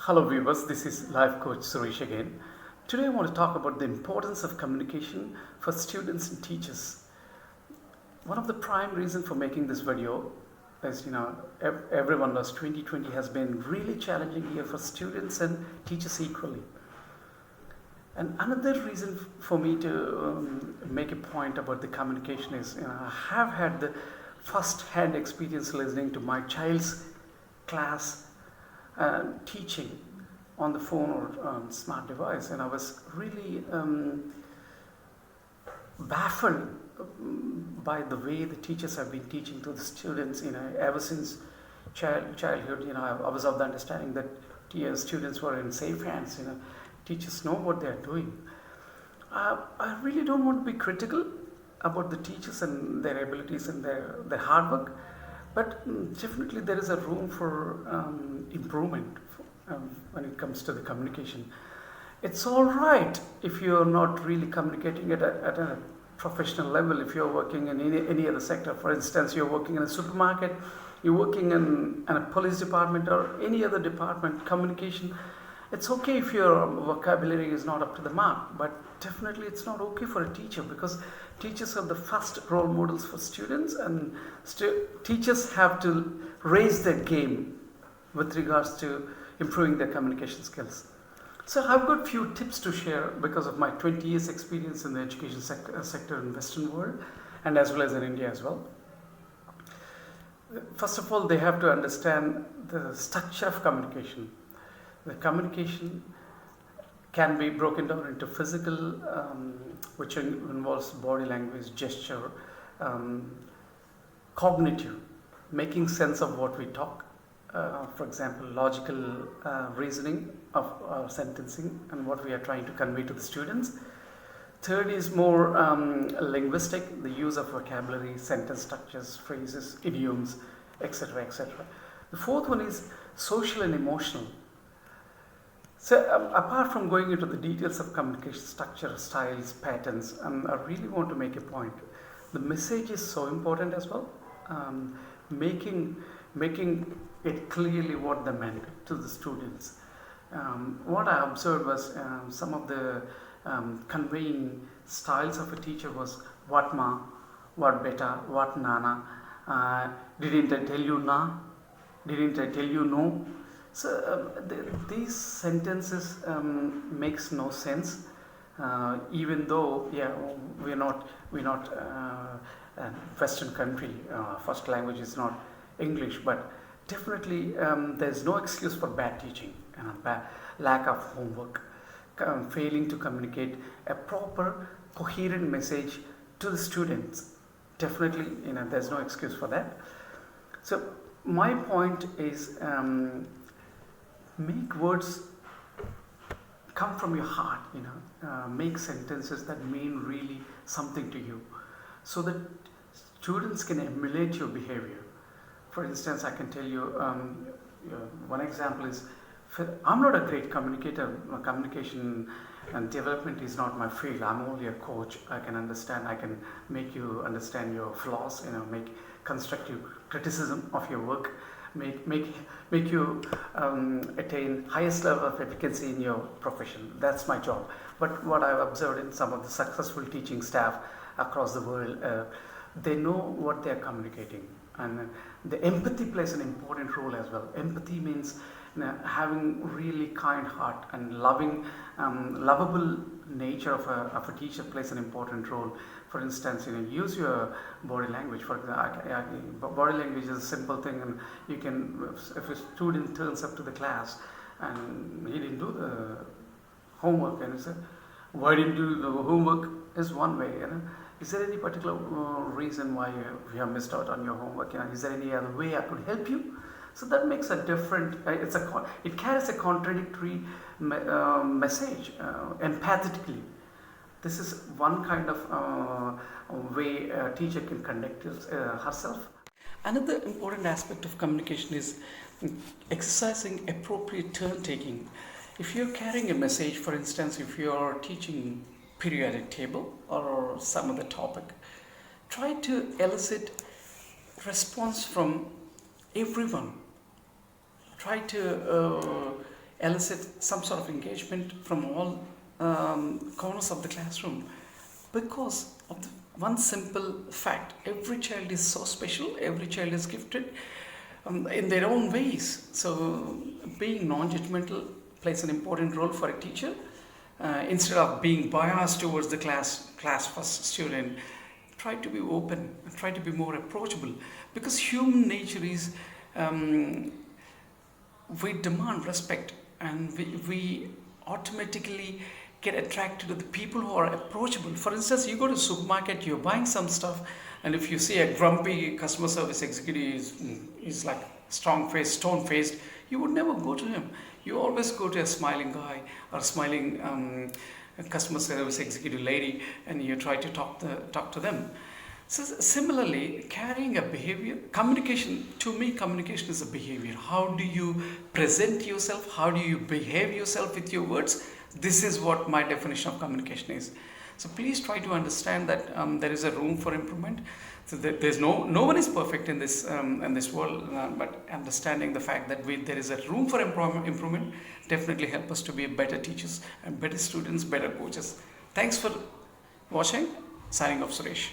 Hello viewers, this is Life Coach Suresh again. Today I want to talk about the importance of communication for students and teachers. One of the prime reasons for making this video is, everyone knows 2020 has been really challenging year for students and teachers equally. And another reason for me to make a point about the communication is, I have had the first-hand experience listening to my child's class teaching on the phone or smart device, and I was really baffled by the way the teachers have been teaching to the students. Ever since childhood, I was of the understanding that students were in safe hands. Teachers know what they are doing. I really don't want to be critical about the teachers and their abilities and their hard work, but definitely there is a room for improvement when it comes to the communication. It's all right if you're not really communicating at a professional level. If you're working in any other sector, for instance, you're working in a supermarket, you're working in a police department or any other department, communication, it's okay if your vocabulary is not up to the mark, but definitely it's not okay for a teacher, because teachers are the first role models for students, and teachers have to raise their game with regards to improving their communication skills. So I've got few tips to share because of my 20 years experience in the education sector in Western world, and as well as in India as well. First of all, they have to understand the structure of communication. The communication can be broken down into physical, which involves body language, gesture, cognitive, making sense of what we talk. For example, logical reasoning of sentencing and what we are trying to convey to the students. Third is more linguistic, the use of vocabulary, sentence structures, phrases, idioms, etc., etc. The fourth one is social and emotional. So apart from going into the details of communication structure, styles, patterns, I really want to make a point. The message is so important as well. Making it clearly what they meant to the students. What I observed was some of the conveying styles of a teacher was what ma, what beta, what nana, didn't I tell you na, didn't I tell you no. So these sentences makes no sense, even though we're not a Western country. First language is not English, but definitely there's no excuse for bad teaching and lack of homework, failing to communicate a proper coherent message to the students. Definitely, there's no excuse for that. So my point is, make words come from your heart. Make sentences that mean really something to you, so that students can emulate your behavior. For instance, I can tell you one example is, I'm not a great communicator. Communication and development is not my field. I'm only a coach. I can make you understand your flaws, make constructive criticism of your work, make you attain highest level of efficacy in your profession. That's my job. But what I've observed in some of the successful teaching staff across the world, they know what they're communicating, and the empathy plays an important role as well. Empathy means having really kind heart and lovable nature of a teacher plays an important role. For instance, use your body language. For example, body language is a simple thing, and you can, if a student turns up to the class and he didn't do the homework, and you say, "Why didn't you do the homework?" is one way. Is there any particular reason why you have missed out on your homework? Is there any other way I could help you? So that makes a different. It carries a contradictory message empathetically. This is one kind of way a teacher can conduct herself. Another important aspect of communication is exercising appropriate turn taking. If you're carrying a message, for instance, if you're teaching periodic table or some other topic, try to elicit response from everyone. Try to elicit some sort of engagement from all corners of the classroom, because of the one simple fact: every child is so special, every child is gifted in their own ways. So being non-judgmental plays an important role for a teacher. Instead of being biased towards the class first student, try to be open and try to be more approachable, because human nature is we demand respect, and we automatically get attracted to the people who are approachable. For instance, you go to a supermarket, you're buying some stuff, and if you see a grumpy customer service executive is like strong faced, stone faced, you would never go to him. You always go to a smiling guy or smiling customer service executive lady, and you try to talk to them. So similarly, carrying a behavior, communication, to me, communication is a behavior. How do you present yourself? How do you behave yourself with your words? This is what my definition of communication is. So please try to understand that there is a room for improvement. So there's no one is perfect in this world, but understanding the fact that there is a room for improvement definitely help us to be better teachers and better students, better coaches. Thanks for watching. Signing off, Suresh.